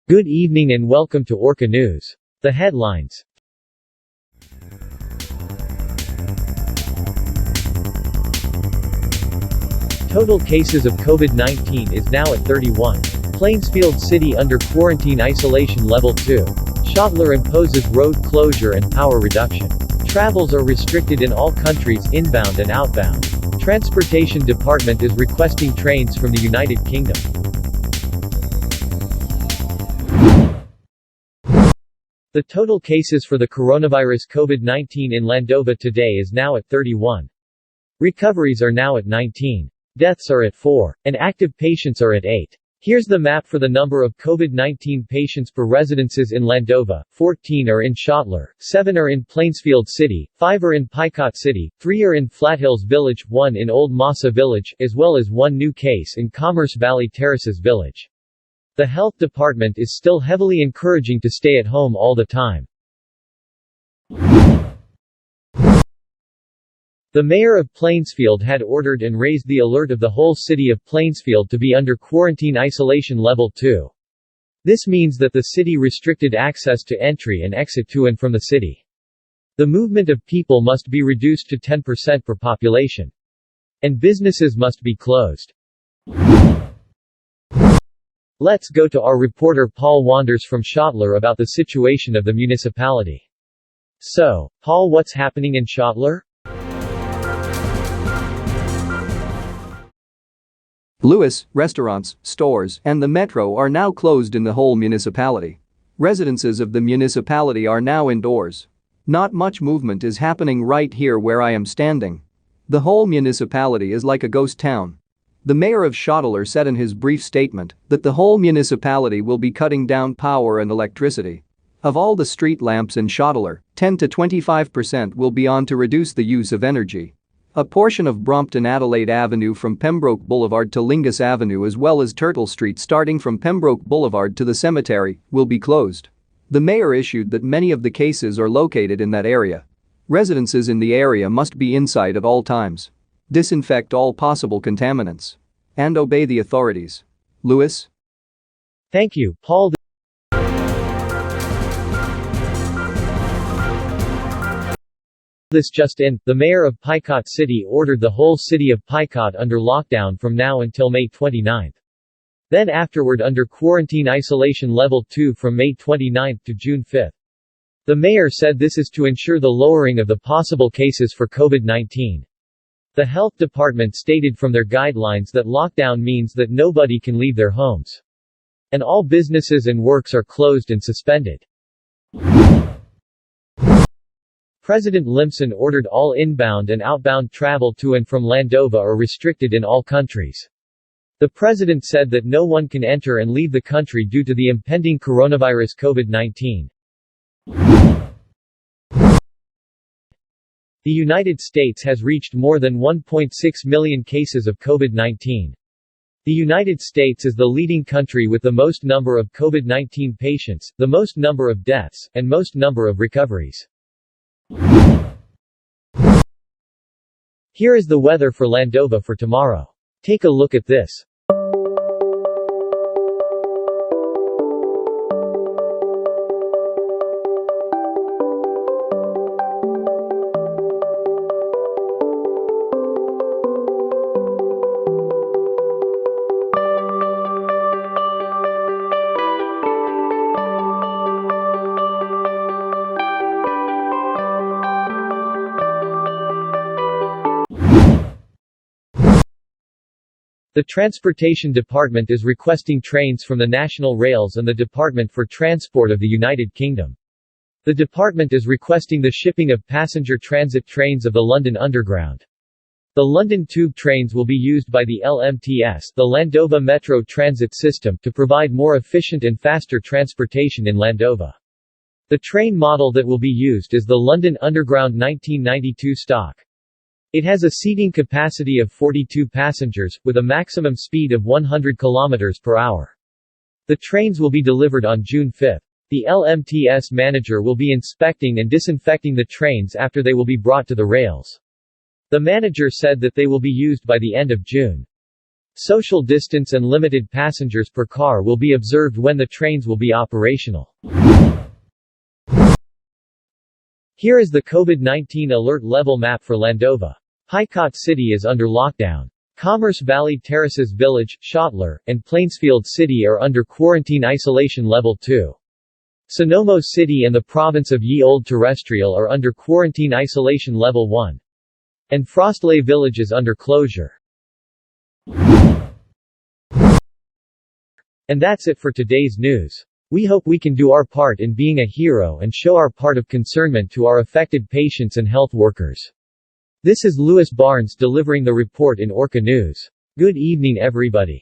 Good evening and welcome to Orca News. The headlines. Total cases of COVID-19 is now at 31. Plainfield City under quarantine isolation level 2. Schottler imposes road closure and power reduction. Travels are restricted in all countries, inbound and outbound. Transportation Department is requesting trains from the United Kingdom. The total cases for the coronavirus COVID-19 in Landova today is now at 31. Recoveries are now at 19. Deaths are at 4. And active patients are at 8. Here's the map for the number of COVID-19 patients per residences in Landova. 14 are in Schottler, 7 are in Plainfield City, 5 are in Picot City, 3 are in Flathills Village, 1 in Old Massa Village, as well as 1 new case in Commerce Valley Terraces Village. The health department is still heavily encouraging to stay at home all the time. The mayor of Plainfield had ordered and raised the alert of the whole city of Plainfield to be under quarantine isolation level 2. This means that the city restricted access to entry and exit to and from the city. The movement of people must be reduced to 10% per population. And businesses must be closed. Let's go to our reporter Paul Wanders from Schottler about the situation of the municipality. So, Paul, what's happening in Schottler? Lewis, restaurants, stores, and the metro are now closed in the whole municipality. Residences of the municipality are now indoors. Not much movement is happening right here where I am standing. The whole municipality is like a ghost town. The mayor of Schottler said in his brief statement that the whole municipality will be cutting down power and electricity. Of all the street lamps in Schottler, 10 to 25% will be on to reduce the use of energy. A portion of BROMPTON Adelaide Avenue from Pembroke Boulevard to Lingus Avenue as well as Turtle Street starting from Pembroke Boulevard to the cemetery will be closed. The mayor issued that many of the cases are located in that area. Residences in the area must be inside at all times. Disinfect all possible contaminants. And obey the authorities. Lewis? Thank you, Paul. This just in, the mayor of Picot City ordered the whole city of Picot under lockdown from now until May 29. Then afterward under quarantine isolation level 2 from May 29 to June 5. The mayor said this is to ensure the lowering of the possible cases for COVID-19. The health department stated from their guidelines that lockdown means that nobody can leave their homes. And all businesses and works are closed and suspended. President Limpson ordered all inbound and outbound travel to and from Landova are restricted in all countries. The president said that no one can enter and leave the country due to the impending coronavirus COVID-19. The United States has reached more than 1.6 million cases of COVID-19. The United States is the leading country with the most number of COVID-19 patients, the most number of deaths, and most number of recoveries. Here is the weather for Landova for tomorrow. Take a look at this. The Transportation Department is requesting trains from the National Rails and the Department for Transport of the United Kingdom. The department is requesting the shipping of passenger transit trains of the London Underground. The London Tube trains will be used by the LMTS, the Landova Metro Transit System, to provide more efficient and faster transportation in Landova. The train model that will be used is the London Underground 1992 stock. It has a seating capacity of 42 passengers, with a maximum speed of 100 km per hour. The trains will be delivered on June 5. The LMTS manager will be inspecting and disinfecting the trains after they will be brought to the rails. The manager said that they will be used by the end of June. Social distance and limited passengers per car will be observed when the trains will be operational. Here is the COVID-19 alert level map for Landova. Hicot City is under lockdown. Commerce Valley Terraces Village, Schottler, and Plainsfield City are under quarantine isolation level 2. Sonomo City and the province of Ye Olde Terrestrial are under quarantine isolation level 1. And Frostley Village is under closure. And that's it for today's news. We hope we can do our part in being a hero and show our part of concernment to our affected patients and health workers. This is Louis Barnes delivering the report in Orca News. Good evening everybody.